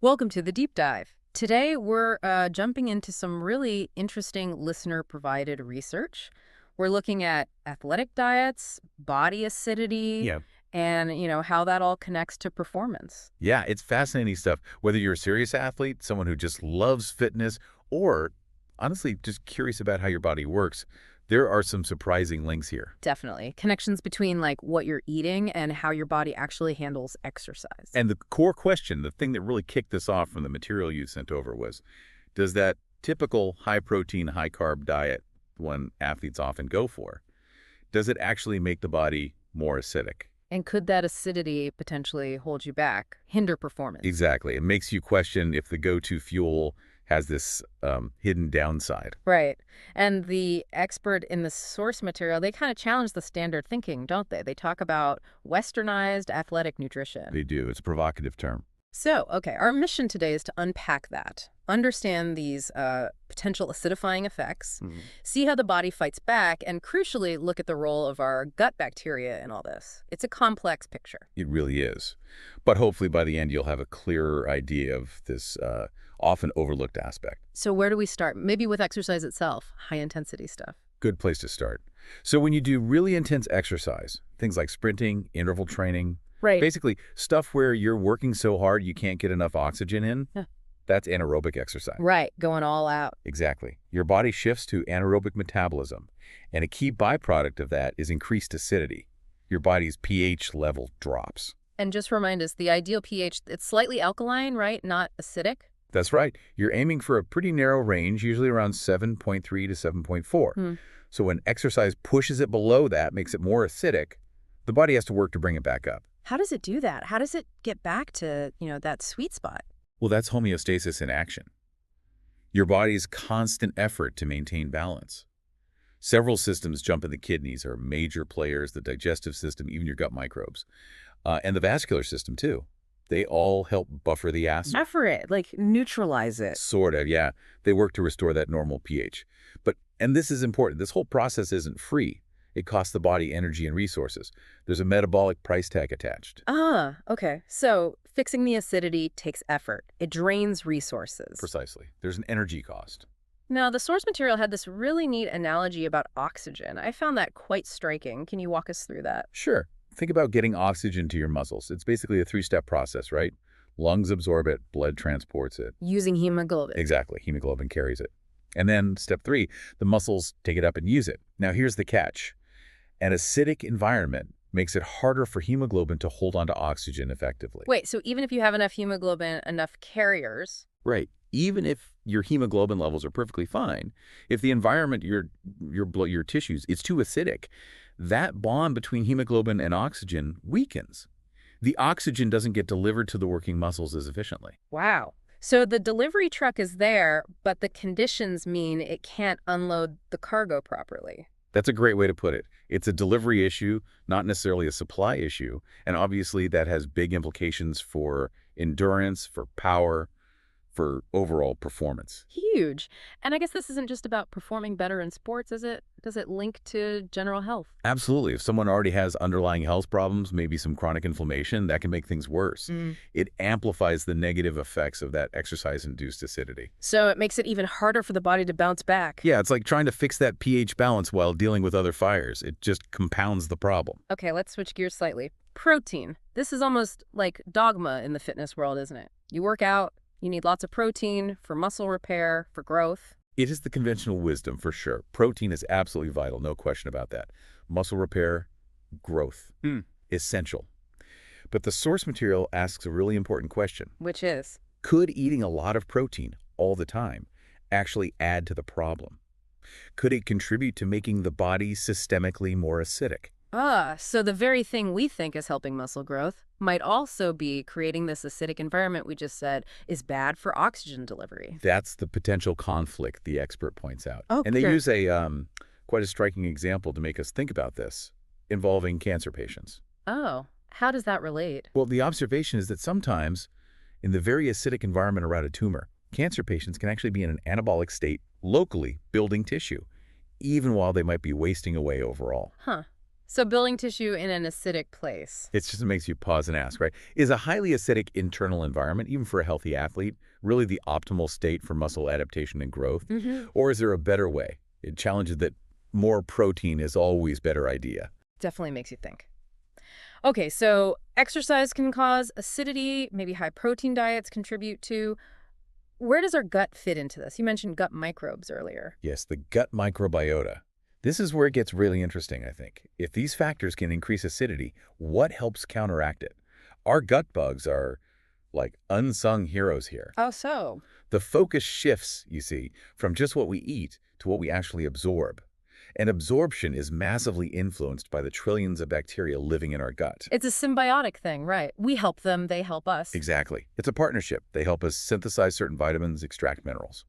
Welcome to the deep dive. Today, we're jumping into some really interesting listener-provided research. We're looking at athletic diets, body acidity, Yeah. and, how that all connects to performance. Yeah, it's fascinating stuff. Whether you're a serious athlete, someone who just loves fitness, or honestly, just curious about how your body works, there are some surprising links here. Definitely. Connections between, like, what you're eating and how your body actually handles exercise. And the core question, the thing that really kicked this off from the material you sent over was, does that typical high-protein, high-carb diet one athletes often go for, does it actually make the body more acidic? And could that acidity potentially hold you back, hinder performance? Exactly. It makes you question if the go-to fuel has this hidden downside. Right. And the expert in the source material, they kind of challenge the standard thinking, don't they? They talk about westernized athletic nutrition. They do. It's a provocative term. So, okay, our mission today is to unpack that, understand these potential acidifying effects, Mhm. see how the body fights back, and crucially, look at the role of our gut bacteria in all this. It's a complex picture. It really is. But hopefully by the end, you'll have a clearer idea of this often overlooked aspect. So where do we start? Maybe with exercise itself, high intensity stuff. Good place to start. So when you do really intense exercise, things like sprinting, interval training, Right. basically stuff where you're working so hard you can't get enough oxygen in, Yeah. that's anaerobic exercise. Right, going all out. Exactly. Your body shifts to anaerobic metabolism, and a key byproduct of that is increased acidity. Your body's pH level drops. And just remind us, the ideal pH, it's slightly alkaline, right? Not acidic? That's right. You're aiming for a pretty narrow range, usually around 7.3 to 7.4. Hmm. So when exercise pushes it below that, makes it more acidic, the body has to work to bring it back up. How does it do that? How does it get back to, that sweet spot? Well, that's homeostasis in action. Your body's constant effort to maintain balance. Several systems jump in. The kidneys are major players, the digestive system, even your gut microbes, and the vascular system too. They all help buffer the acid. Buffer it, like neutralize it. Sort of, yeah. They work to restore that normal pH. And this is important, this whole process isn't free. It costs the body energy and resources. There's a metabolic price tag attached. Ah, okay. So fixing the acidity takes effort. It drains resources. Precisely. There's an energy cost. Now, the source material had this really neat analogy about oxygen. I found that quite striking. Can you walk us through that? Sure. Think about getting oxygen to your muscles. It's basically a three-step process, right? Lungs absorb it, blood transports it. Using hemoglobin. Exactly. Hemoglobin carries it. And then step 3, the muscles take it up and use it. Now here's the catch. An acidic environment makes it harder for hemoglobin to hold onto oxygen effectively. Wait, so even if you have enough hemoglobin, enough carriers. Right. Even if your hemoglobin levels are perfectly fine, if the environment, your tissues, it's too acidic, that bond between hemoglobin and oxygen weakens. The oxygen doesn't get delivered to the working muscles as efficiently. Wow. So the delivery truck is there, but the conditions mean it can't unload the cargo properly. That's a great way to put it. It's a delivery issue, not necessarily a supply issue. And obviously that has big implications for endurance, for power, for overall performance. Huge. And I guess this isn't just about performing better in sports, is it? Does it link to general health? Absolutely. If someone already has underlying health problems, maybe some chronic inflammation, that can make things worse. It amplifies the negative effects of that exercise-induced acidity. So it makes it even harder for the body to bounce back. Yeah, it's like trying to fix that pH balance while dealing with other fires. It just compounds the problem. Okay, let's switch gears slightly. Protein. This is almost like dogma in the fitness world, isn't it? You work out, you need lots of protein for muscle repair, for growth. It is the conventional wisdom, for sure. Protein is absolutely vital, no question about that. Muscle repair, growth, essential. But the source material asks a really important question. Which is? Could eating a lot of protein all the time actually add to the problem? Could it contribute to making the body systemically more acidic? So the very thing we think is helping muscle growth might also be creating this acidic environment we just said is bad for oxygen delivery. That's the potential conflict the expert points out. Oh, And they sure. use quite a striking example to make us think about this, involving cancer patients. Oh, how does that relate? Well, the observation is that sometimes in the very acidic environment around a tumor, cancer patients can actually be in an anabolic state locally building tissue, even while they might be wasting away overall. Huh. So building tissue in an acidic place. It just makes you pause and ask, right? Is a highly acidic internal environment, even for a healthy athlete, really the optimal state for muscle adaptation and growth? Mm-hmm. Or is there a better way? It challenges that more protein is always better idea. Definitely makes you think. Okay, so exercise can cause acidity, maybe high protein diets contribute to. Where does our gut fit into this? You mentioned gut microbes earlier. Yes, the gut microbiota. This is where it gets really interesting, I think. If these factors can increase acidity, what helps counteract it? Our gut bugs are like unsung heroes here. Oh, so. The focus shifts, you see, from just what we eat to what we actually absorb. And absorption is massively influenced by the trillions of bacteria living in our gut. It's a symbiotic thing, right? We help them, they help us. Exactly. It's a partnership. They help us synthesize certain vitamins, extract minerals.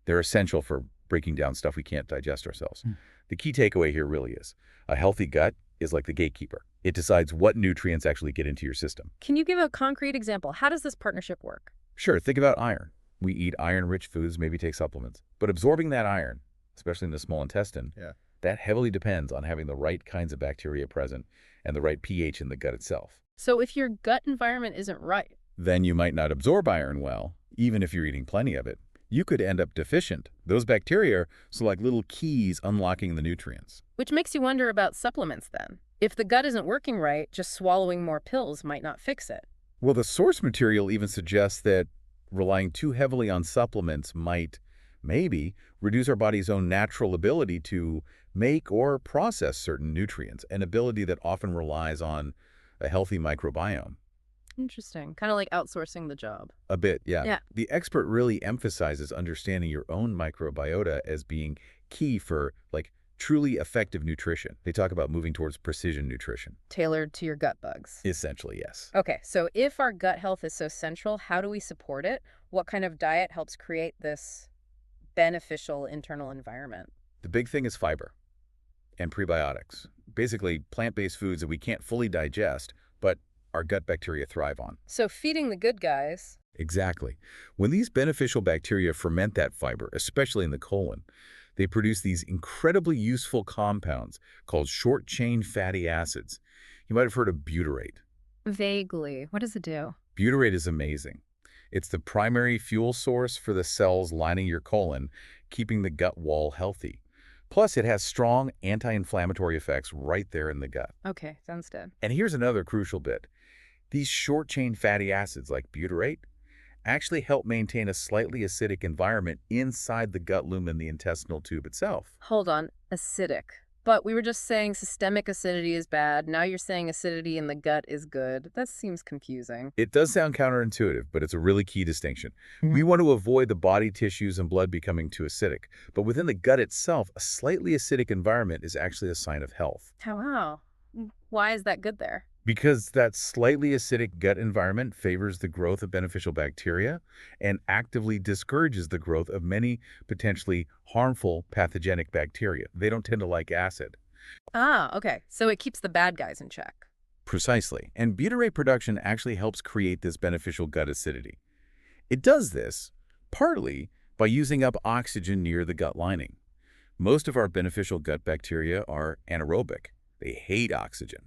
They're essential for breaking down stuff we can't digest ourselves. The key takeaway here really is a healthy gut is like the gatekeeper. It decides what nutrients actually get into your system. Can you give a concrete example? How does this partnership work? Sure, think about iron. We eat iron-rich foods, maybe take supplements. But absorbing that iron, especially in the small intestine, that heavily depends on having the right kinds of bacteria present and the right pH in the gut itself. So if your gut environment isn't right, Then you might not absorb iron well, even if you're eating plenty of it. You could end up deficient. Those bacteria are like little keys unlocking the nutrients. which makes you wonder about supplements then. If the gut isn't working right, just swallowing more pills might not fix it. Well, the source material even suggests that relying too heavily on supplements might, maybe, reduce our body's own natural ability to make or process certain nutrients, an ability that often relies on a healthy microbiome. Interesting. Kind of like outsourcing the job. A bit, yeah. Yeah. The expert really emphasizes understanding your own microbiota as being key for, truly effective nutrition. They talk about moving towards precision nutrition. Tailored to your gut bugs. Essentially, yes. Okay, so if our gut health is so central, how do we support it? What kind of diet helps create this beneficial internal environment? The big thing is fiber and prebiotics. Basically, plant-based foods that we can't fully digest, but our gut bacteria thrive on. So feeding the good guys. Exactly. When these beneficial bacteria ferment that fiber, especially in the colon, they produce these incredibly useful compounds called short-chain fatty acids. You might have heard of butyrate. Vaguely. What does it do? Butyrate is amazing. It's the primary fuel source for the cells lining your colon, keeping the gut wall healthy. Plus, it has strong anti-inflammatory effects right there in the gut. Okay, sounds good. And here's another crucial bit. These short-chain fatty acids, like butyrate, actually help maintain a slightly acidic environment inside the gut lumen, the intestinal tube itself. Hold on. Acidic. But we were just saying systemic acidity is bad. Now you're saying acidity in the gut is good. That seems confusing. It does sound counterintuitive, but it's a really key distinction. We want to avoid the body tissues and blood becoming too acidic. But within the gut itself, a slightly acidic environment is actually a sign of health. Wow. Why is that good there? Because that slightly acidic gut environment favors the growth of beneficial bacteria and actively discourages the growth of many potentially harmful pathogenic bacteria. They don't tend to like acid. Ah, okay. So it keeps the bad guys in check. Precisely. And butyrate production actually helps create this beneficial gut acidity. It does this partly by using up oxygen near the gut lining. Most of our beneficial gut bacteria are anaerobic. They hate oxygen.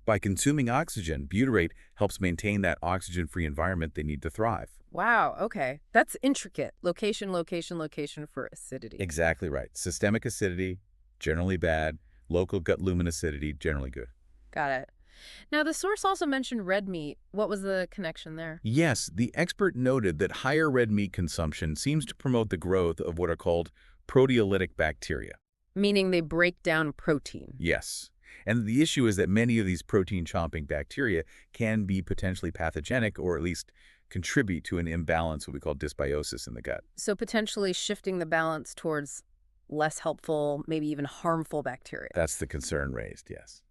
By consuming oxygen, butyrate helps maintain that oxygen-free environment they need to thrive. Wow, okay. That's intricate. Location, location, location for acidity. Exactly right. Systemic acidity, generally bad. Local gut lumen acidity, generally good. Got it. Now, the source also mentioned red meat. What was the connection there? Yes, the expert noted that higher red meat consumption seems to promote the growth of what are called proteolytic bacteria. Meaning they break down protein. Yes. And the issue is that many of these protein-chomping bacteria can be potentially pathogenic or at least contribute to an imbalance, what we call dysbiosis in the gut. So potentially shifting the balance towards less helpful, maybe even harmful bacteria. That's the concern raised, yes.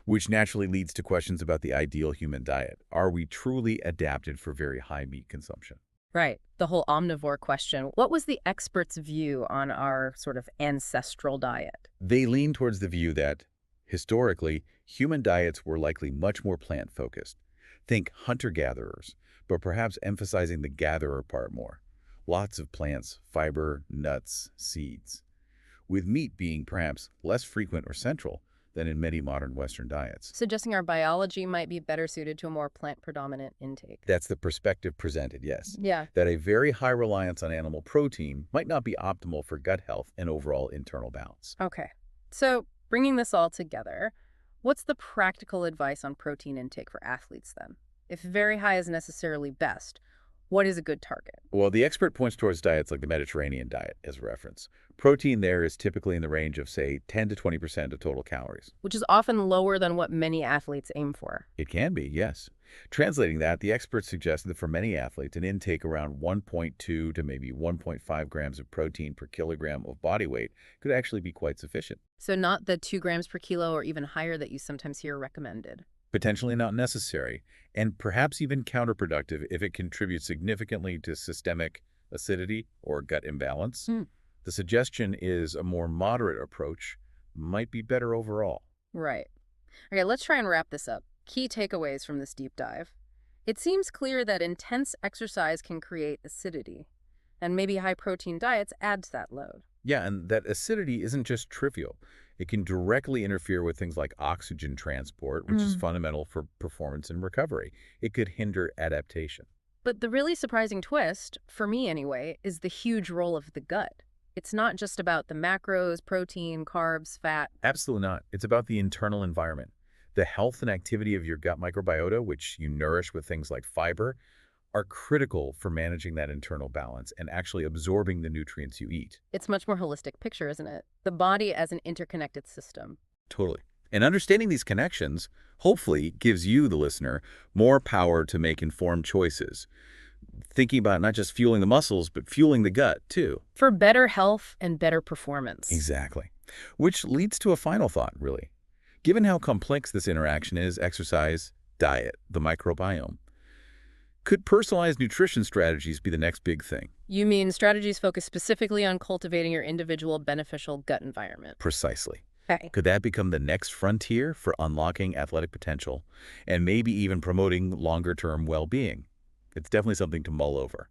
Which naturally leads to questions about the ideal human diet. Are we truly adapted for very high meat consumption? Right. The whole omnivore question. What was the expert's view on our sort of ancestral diet? They lean towards the view that, historically, human diets were likely much more plant-focused. Think hunter-gatherers, but perhaps emphasizing the gatherer part more. Lots of plants, fiber, nuts, seeds. With meat being perhaps less frequent or central, than in many modern Western diets. Suggesting our biology might be better suited to a more plant-predominant intake. That's the perspective presented, yes. Yeah. That a very high reliance on animal protein might not be optimal for gut health and overall internal balance. Okay. So, bringing this all together, what's the practical advice on protein intake for athletes then? If very high is necessarily best, what is a good target? Well, the expert points towards diets like the Mediterranean diet as a reference. Protein there is typically in the range of, say, 10 to 20% of total calories. Which is often lower than what many athletes aim for. It can be, yes. Translating that, the experts suggest that for many athletes, an intake around 1.2 to maybe 1.5 grams of protein per kilogram of body weight could actually be quite sufficient. So not the 2 grams per kilo or even higher that you sometimes hear recommended. Potentially not necessary, and perhaps even counterproductive if it contributes significantly to systemic acidity or gut imbalance. Hmm. The suggestion is a more moderate approach might be better overall. Right. Okay, let's try and wrap this up. Key takeaways from this deep dive. It seems clear that intense exercise can create acidity, and maybe high-protein diets add to that load. Yeah, and that acidity isn't just trivial. It can directly interfere with things like oxygen transport, which is fundamental for performance and recovery. It could hinder adaptation. But the really surprising twist, for me anyway, is the huge role of the gut. It's not just about the macros, protein, carbs, fat. Absolutely not. It's about the internal environment. The health and activity of your gut microbiota, which you nourish with things like fiber, are critical for managing that internal balance and actually absorbing the nutrients you eat. It's much more holistic picture, isn't it? The body as an interconnected system. Totally. And understanding these connections hopefully gives you, the listener, more power to make informed choices. Thinking about not just fueling the muscles, but fueling the gut, too. For better health and better performance. Exactly. Which leads to a final thought, really. Given how complex this interaction is, exercise, diet, the microbiome, could personalized nutrition strategies be the next big thing? You mean strategies focused specifically on cultivating your individual beneficial gut environment? Precisely. Okay. Could that become the next frontier for unlocking athletic potential and maybe even promoting longer-term well-being? It's definitely something to mull over.